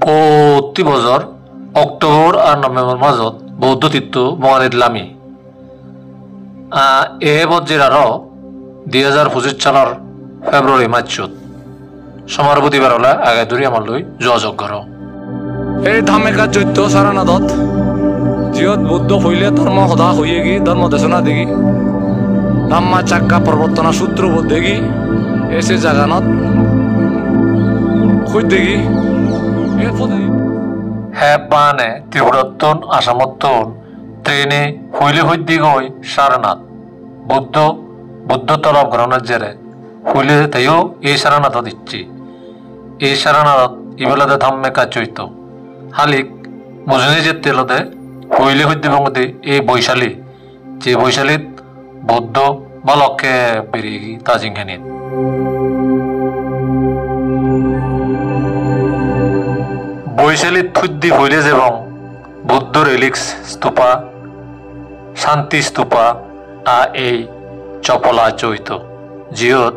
প্রতি বছর অক্টোবর আর নভেম্বর মাঝত বৌদ্ধ তীর্থ বঙালী দিলামি এ বছর আরও 2025 সালের ফেব্রুয়ারি মাসত সমারবতী বারলে আগে ধরি আমার লৈ যোগাযোগ করো। এই ধামেকা চৈত্য সারানাথত জিয়ত বুদ্ধ হইলে ধর্ম সদা হইয়ে গি ধর্ম দেশনা দেখি ধাম্মা চাক্কা প্রবর্তনা সূত্র দেখি এসে জাগানত খুঁজ দেখি হ্যাঁ পানে ত্রিপুরাত্তন আসামত্তন ট্রেনে হইলে হইদি গই সারনাথ বুদ্ধ তলব গ্রহণের জেরে হইলে তাইও এই সারনাথ দিচ্ছি এই সারনাথ ইবেলাতে ধাম্মে কাজ চইত হালিক বুঝনি যে তেলতে হইলে হইদি বঙ্গতে এই বৈশালী যে বৈশালীত বৌদ্ধ বালককে বেরিয়ে তাজিংখানিত বৈশালীত থুদ্দি হইলে এবং বুদ্ধ রেলিক্স স্তূপা শান্তি স্তূপা এই চপলা চৈত জিয়ত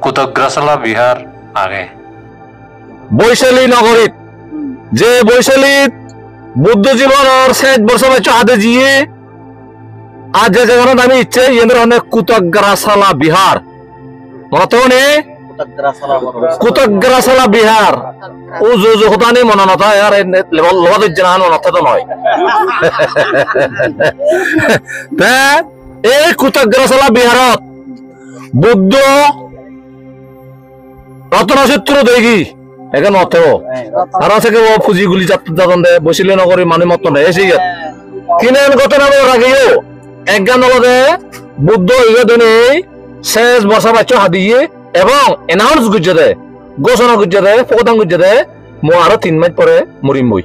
কুতগ্রাসলা বিহার আগে বৈশালী নগরীত যে বৈশালীত বুদ্ধ জীবনের 60 বছর বাচ্চা হাতে জিয়ে আজ যে জায়গার আমি ইচ্ছে এদের অনেক কুতগ্রাসলা বিহার মনে কুতগ্রাসলা বিহার ও যোজহতানি মনে নথা আর লগত জানান নথা তো নয় এই কুতগ্রাসলা বিহারত বুদ্ধ রত্নচিত্র দেখি এখানে নথেও আর আছে ও ফুজিগুলি যাতন দে বৈশালী নগরী মানুষ মত নেই এসে কিনেন ঘটনা আগেও একগান বুদ্ধ ইগদিনে 6 বছর বাচ্চা হাদিয়ে এবং এনাউন্স গুজে দে ঘোষণা গুজে দে প্রদান গুজে দে মো আরো 3 মাস পরে মরিম বই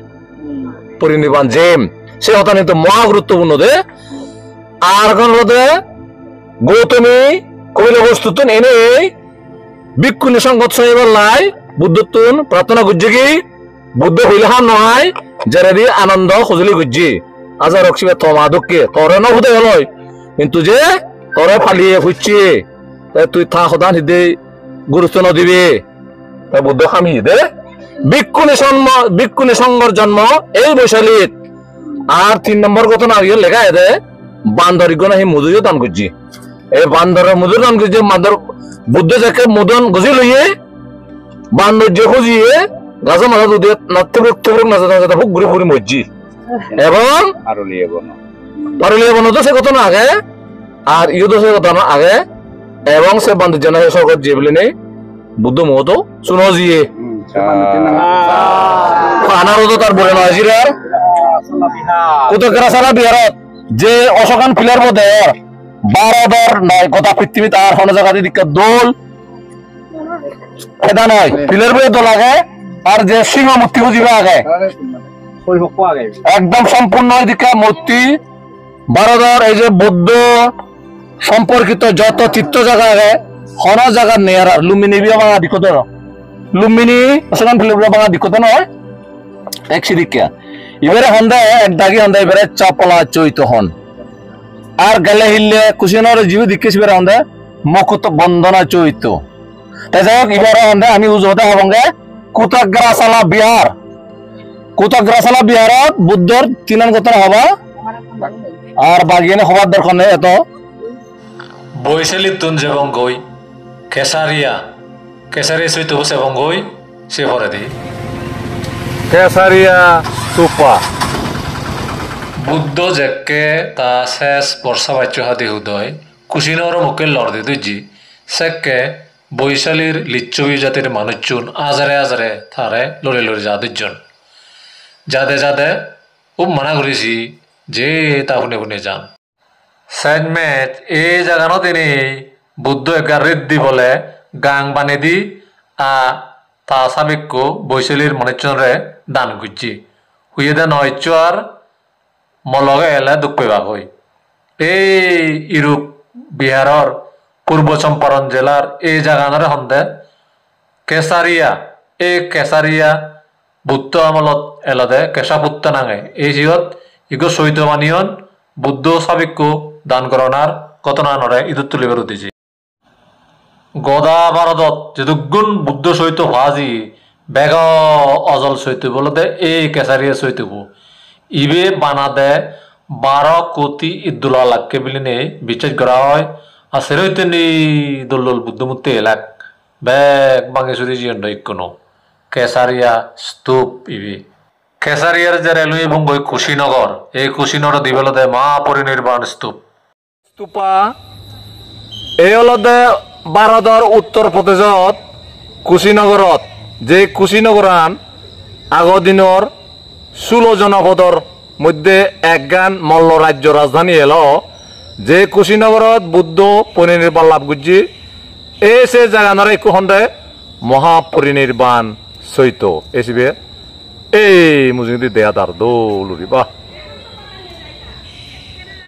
পরিনির্বাণ জেম সে কথা নিয়ে তো মহা গুরুত্বপূর্ণ দে আর কোন দে গৌতমী কবিল বস্তুতন এনে বিক্ষুনি সংগত সহিবার লাই বুদ্ধতুন প্রার্থনা গুজে কি বুদ্ধ হইলাহান নয় যারে আনন্দ খুজলি গুজি আজ রক্ষিবে তোমা দুঃখে তরে ন হুদে হলয় কিন্তু যে তরে ফালিয়ে ফুচছি তুই থা সদান হিদে গুরুত্ব নদিবি তাই বুদ্ধ খামি দে বিক্ষুনি সংঘর জন্ম এই বৈশালীত আর 3 নম্বর ঘটনা আগে লেখা দে বান্দরিগণ আহি মধুও দান করছি এই বান্দরের মধু দান করছে বান্দর বুদ্ধ যাকে মদন গজি লইয়ে বান্দর যে খুঁজিয়ে গাছা মাথা দুধে নাত্যবুক নাচা খুব ঘুরে ঘুরে মজ্জি এবং পারুলিয়া বন তো সে ঘটনা আগে আর ইউ তো সে ঘটনা আগে এবং সে বান্দর জানা সরকার যে বলে নেই বুদ্ধ মহত শুনো জিয়ে আনারত তার বলে নয় জিরার কুতগ্রাসলা বিহারত যে অশোকান ফিলার মধ্যে 12 দর নয় গোটা পৃথিবী তার কোন জায়গাতে দিকে দোল এটা নয় ফিলার বই দোল আগে আর যে সিংহ মূর্তি খুঁজিবে আগে একদম সম্পূর্ণ এদিকে মূর্তি 12 দর এই যে বৌদ্ধ সম্পর্কিত যত তীর্থ জায়গা আগে কোন জায়গা নেই আর লুম্বিনী বাঙা দিকত লুম্বিনী অশোকান ফিলার বাঙা দিকত নয় এক সিদিকা এবারে হন্দে এক দাগি হন্দে এবারে চাপলা চৈত হন আর গেলে হিললে কুশিনর জীবী দিকেছি বেড়ে হন্দে মকুত বন্দনা চৈত তাই যাই হোক এবারে হন্দে আমি উজহতে হবঙ্গে কুতগ্রাসলা বিহারত বুদ্ধর 3 ঘটনা হবা আর বাগিয়ে হবার দরকার নেই এত বৈশালী তুন যেবং গই কেসারিয়া চৈত বসে এবং গই সে ভরে দি কেসারিয়া সুপা বুদ্ধ যেকে তা শেষ বর্ষা বাচ্য হাতি হুদয় কুশিনর মুখে লড়দি দুজি সেকে বৈশালীর লিচ্ছবি জাতির মানুষজন আজারে থারে লড়ে যা দুজন যাদে মানা করেছি যে তা শুনে যান সেনমেট এই জাগানো তিনি বুদ্ধ একা রেদ্দি বলে গাং বানি দি তা সাবেক্য বৈশালীর মানুষজনরে দান করছি হুয়ে দেন হইচ আর মলগে এলে দুঃখ পেবাক হই এই ইউরোপ বিহারর পূর্ব চম্পারণ জেলার এই জাগানরে হন্দে কেসারিয়া বুদ্ধ আমলত এলদে কেশাপুত্ত নাঙে এই জিয়ত ইগো সৈত মানিয়ন বুদ্ধ সাবিক্য দান করণার ঘটনা নরে ইদুত তুলিবার উদ্দেশ্যে গদা ভারতত যেদুগুণ বুদ্ধ সহিত ভাজি বেগ অজল চৈতব বলতে এই কেসারিয়া চৈতব ইবে বানাদে 12 কোটি ইদুলা লাখকে বিলি নেই বিচার করা হয় আর সেরইতে নেই দোল বুদ্ধমূর্তি এলাক বেগ বাঙ্গেশ্বরী জীবন ইকোনো কেসারিয়া স্তূপ ইবি কেসারিয়ার যে রেলওয়ে এবং বই কুশীনগর এই কুশীনগর দিবেলদে মহাপরিনির্বাণ স্তূপ স্তূপা এই হলদে ভারতৰ উত্তৰ প্ৰদেশত কুশীনগৰত যে কুশীনগৰান আগৰ দিনৰ 16 জনপদৰ মধ্যে একগান মল্ল রাজ্য রাজধানী এলো যে কুশীনগৰত বুদ্ধ পরিনির্বাণ লাভ করছি এই সে জায়গানার একটু খন্ডে মহাপরিনির্বাণ চৈত এসিবে এই মুজিদি দেয়া তার দৌলুরি বাহ